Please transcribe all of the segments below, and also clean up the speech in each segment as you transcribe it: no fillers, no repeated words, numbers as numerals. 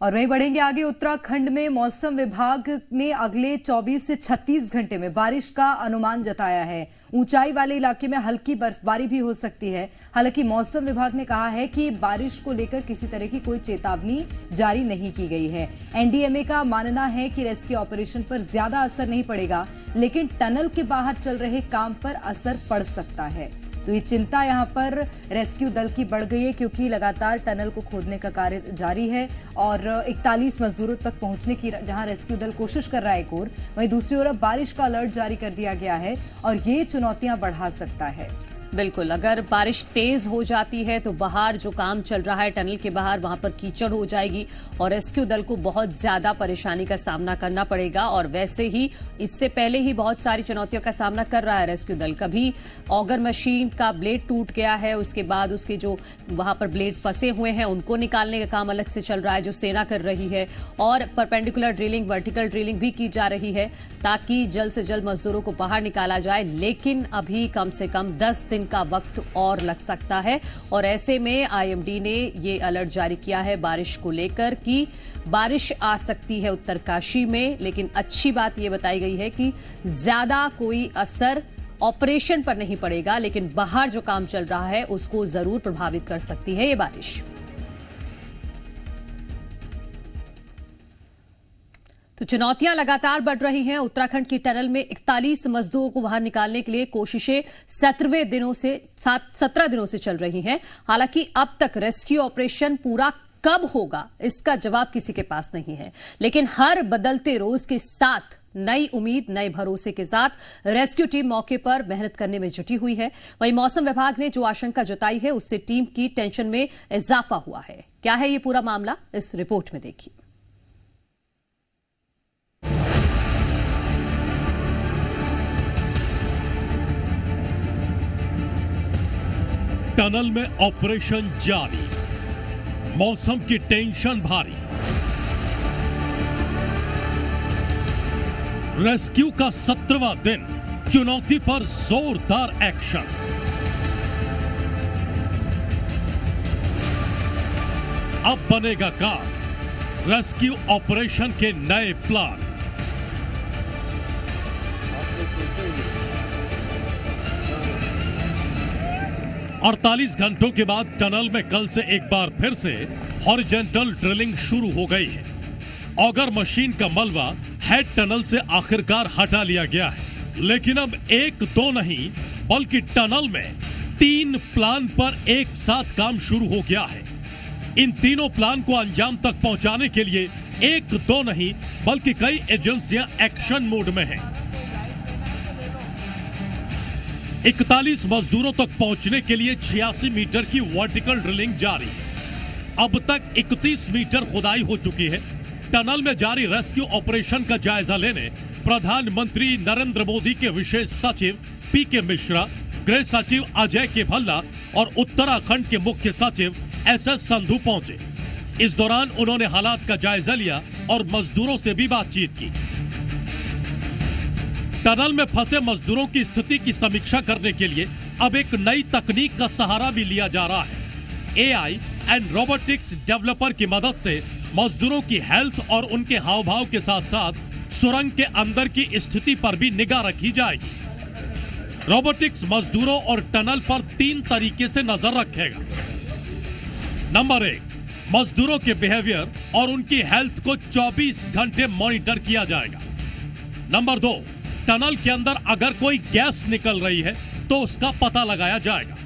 और वहीं बढ़ेंगे आगे। उत्तराखंड में मौसम विभाग ने अगले 24 से 36 घंटे में बारिश का अनुमान जताया है। ऊंचाई वाले इलाके में हल्की बर्फबारी भी हो सकती है। हालांकि मौसम विभाग ने कहा है कि बारिश को लेकर किसी तरह की कोई चेतावनी जारी नहीं की गई है। एनडीएमए का मानना है कि रेस्क्यू ऑपरेशन पर ज्यादा असर नहीं पड़ेगा, लेकिन टनल के बाहर चल रहे काम पर असर पड़ सकता है। तो ये चिंता यहाँ पर रेस्क्यू दल की बढ़ गई है, क्योंकि लगातार टनल को खोदने का कार्य जारी है और 41 मजदूरों तक पहुंचने की जहां रेस्क्यू दल कोशिश कर रहा है एक ओर, वहीं दूसरी ओर अब बारिश का अलर्ट जारी कर दिया गया है और ये चुनौतियां बढ़ा सकता है। बिल्कुल, अगर बारिश तेज हो जाती है तो बाहर जो काम चल रहा है टनल के बाहर, वहां पर कीचड़ हो जाएगी और रेस्क्यू दल को बहुत ज्यादा परेशानी का सामना करना पड़ेगा। और वैसे ही इससे पहले ही बहुत सारी चुनौतियों का सामना कर रहा है रेस्क्यू दल। कभी ऑगर मशीन का ब्लेड टूट गया है, उसके बाद उसके जो वहां पर ब्लेड फंसे हुए हैं उनको निकालने का काम अलग से चल रहा है जो सेना कर रही है, और परपेंडिकुलर ड्रिलिंग, वर्टिकल ड्रिलिंग भी की जा रही है ताकि जल्द से जल्द मजदूरों को बाहर निकाला जाए। लेकिन अभी कम से कम 10 दिन का वक्त और लग सकता है और ऐसे में आईएमडी ने ये अलर्ट जारी किया है बारिश को लेकर कि बारिश आ सकती है उत्तरकाशी में। लेकिन अच्छी बात ये बताई गई है कि ज्यादा कोई असर ऑपरेशन पर नहीं पड़ेगा, लेकिन बाहर जो काम चल रहा है उसको जरूर प्रभावित कर सकती है ये बारिश। तो चुनौतियां लगातार बढ़ रही हैं। उत्तराखंड की टनल में 41 मजदूरों को बाहर निकालने के लिए कोशिशें 17 दिनों से चल रही हैं। हालांकि अब तक रेस्क्यू ऑपरेशन पूरा कब होगा इसका जवाब किसी के पास नहीं है, लेकिन हर बदलते रोज के साथ नई उम्मीद, नए भरोसे के साथ रेस्क्यू टीम मौके पर मेहनत करने में जुटी हुई है। वहीं मौसम विभाग ने जो आशंका जताई है उससे टीम की टेंशन में इजाफा हुआ है। क्या है ये पूरा मामला, इस रिपोर्ट में देखिए। टनल में ऑपरेशन जारी, मौसम की टेंशन भारी, रेस्क्यू का 17वां दिन, चुनौती पर जोरदार एक्शन। अब बनेगा काम, रेस्क्यू ऑपरेशन के नए प्लान। और 48 घंटों के बाद टनल में कल से एक बार फिर से हॉरिजॉन्टल ड्रिलिंग शुरू हो गई है। ऑगर मशीन का मलबा हेड टनल से आखिरकार हटा लिया गया है, लेकिन अब एक दो नहीं बल्कि टनल में 3 प्लान पर एक साथ काम शुरू हो गया है। इन तीनों प्लान को अंजाम तक पहुंचाने के लिए एक दो नहीं बल्कि कई एजेंसियां एक्शन मोड में हैं। 41 मजदूरों तक पहुंचने के लिए 86 मीटर की वर्टिकल ड्रिलिंग जारी है। अब तक 31 मीटर खुदाई हो चुकी है। टनल में जारी रेस्क्यू ऑपरेशन का जायजा लेने प्रधानमंत्री नरेंद्र मोदी के विशेष सचिव पीके मिश्रा, गृह सचिव अजय के भल्ला और उत्तराखंड के मुख्य सचिव एसएस संधू पहुंचे। इस दौरान उन्होंने हालात का जायजा लिया और मजदूरों से भी बातचीत की। टनल में फंसे मजदूरों की स्थिति की समीक्षा करने के लिए अब एक नई तकनीक का सहारा भी लिया जा रहा है। एआई एंड रोबोटिक्स डेवलपर की मदद से मजदूरों की हेल्थ और उनके हाव भाव के साथ साथ सुरंग के अंदर की स्थिति पर भी निगाह रखी जाएगी। रोबोटिक्स मजदूरों और टनल पर 3 तरीके से नजर रखेगा। नंबर 1, मजदूरों के बिहेवियर और उनकी हेल्थ को 24 घंटे मॉनिटर किया जाएगा। नंबर 2, टनल के अंदर अगर कोई गैस निकल रही है तो उसका पता लगाया जाएगा।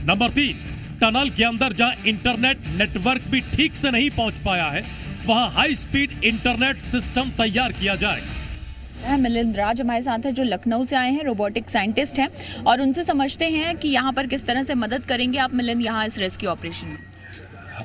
नंबर 3, टनल के अंदर जहां इंटरनेट नेटवर्क भी ठीक से नहीं पहुंच पाया है वहां हाई स्पीड इंटरनेट सिस्टम तैयार किया जाएगा। मिलिंद राज हमारे साथ है जो लखनऊ से आए हैं, रोबोटिक साइंटिस्ट हैं, और उनसे समझते हैं कि यहाँ पर किस तरह से मदद करेंगे आप मिलिंद यहाँ इस रेस्क्यू ऑपरेशन में।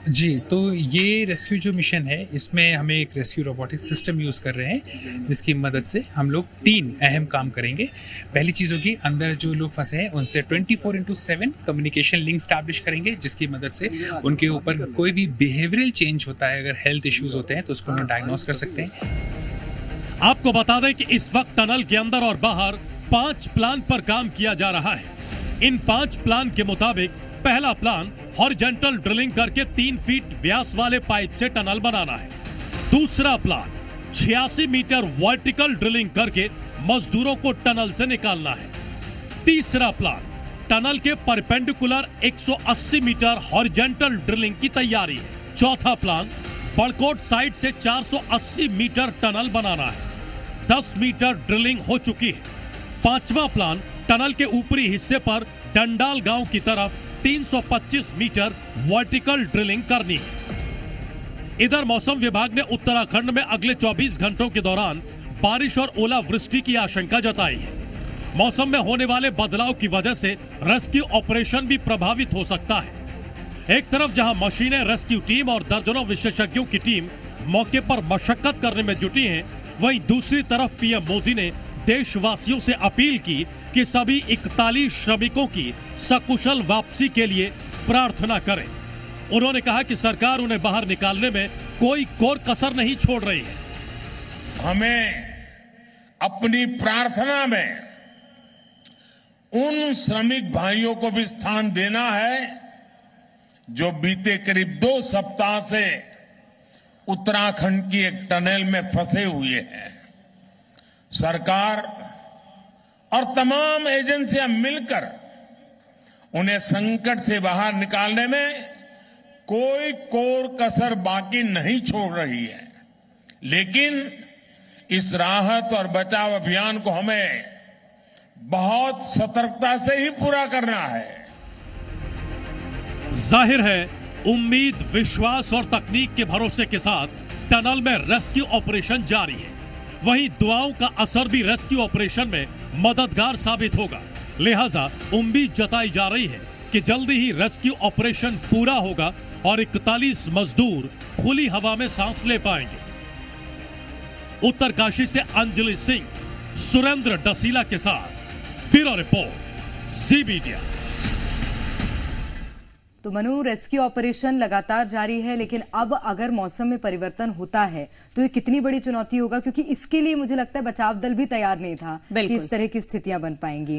जी, तो ये रेस्क्यू जो मिशन है इसमें हमें एक रेस्क्यू रोबोटिक सिस्टम यूज़ कर रहे हैं जिसकी मदद से हम लोग 3 अहम काम करेंगे। पहली चीज़ होगी, अंदर जो लोग फंसे हैं उनसे 24/7 कम्युनिकेशन लिंक स्टैब्लिश करेंगे, जिसकी मदद से उनके ऊपर कोई भी बिहेवियरल चेंज होता है, अगर हेल्थ इश्यूज़ होते हैं तो उसको हम डायग्नोस कर सकते हैं। आपको बता दें कि इस वक्त टनल के अंदर और बाहर 5 प्लान पर काम किया जा रहा है। इन 5 प्लान के मुताबिक पहला प्लान हॉरिजॉन्टल ड्रिलिंग करके 3 फीट व्यास वाले पाइप से टनल बनाना है। दूसरा प्लान 86 मीटर वर्टिकल ड्रिलिंग करके मजदूरों को टनल से निकालना है। तीसरा प्लान टनल के परपेंडिकुलर 180 मीटर हॉरिजॉन्टल ड्रिलिंग की तैयारी है। चौथा प्लान बड़कोट साइड से 480 मीटर टनल बनाना है। 10 मीटर ड्रिलिंग हो चुकी है। पांचवा प्लान टनल के ऊपरी हिस्से पर डंडाल गांव की तरफ 325 मीटर वर्टिकल ड्रिलिंग करनी है। इधर मौसम विभाग ने उत्तराखंड में अगले 24 घंटों के दौरान बारिश और ओलावृष्टि की आशंका जताई है। मौसम में होने वाले बदलाव की वजह से रेस्क्यू ऑपरेशन भी प्रभावित हो सकता है। एक तरफ जहां मशीनें, रेस्क्यू टीम और दर्जनों विशेषज्ञों की टीम मौके पर मशक्कत करने में जुटी हैं, वहीं दूसरी तरफ पीएम मोदी ने देशवासियों से अपील की कि सभी 41 श्रमिकों की सकुशल वापसी के लिए प्रार्थना करें। उन्होंने कहा कि सरकार उन्हें बाहर निकालने में कोई कोर कसर नहीं छोड़ रही है। हमें अपनी प्रार्थना में उन श्रमिक भाइयों को भी स्थान देना है जो बीते करीब 2 सप्ताह से उत्तराखंड की एक टनल में फंसे हुए हैं। सरकार और तमाम एजेंसियां मिलकर उन्हें संकट से बाहर निकालने में कोई कोर कसर बाकी नहीं छोड़ रही है। लेकिन इस राहत और बचाव अभियान को हमें बहुत सतर्कता से ही पूरा करना है। जाहिर है उम्मीद, विश्वास और तकनीक के भरोसे के साथ टनल में रेस्क्यू ऑपरेशन जारी है। वहीं दुआओं का असर भी रेस्क्यू ऑपरेशन में मददगार साबित होगा। लिहाजा उम्मीद जताई जा रही है कि जल्दी ही रेस्क्यू ऑपरेशन पूरा होगा और 41 मजदूर खुली हवा में सांस ले पाएंगे। उत्तरकाशी से अंजलि सिंह, सुरेंद्र डसीला के साथ ब्यूरो रिपोर्ट, जी मीडिया। तो मनु, रेस्क्यू ऑपरेशन लगातार जारी है, लेकिन अब अगर मौसम में परिवर्तन होता है तो ये कितनी बड़ी चुनौती होगा, क्योंकि इसके लिए मुझे लगता है बचाव दल भी तैयार नहीं था कि इस तरह की स्थितियां बन पाएंगी।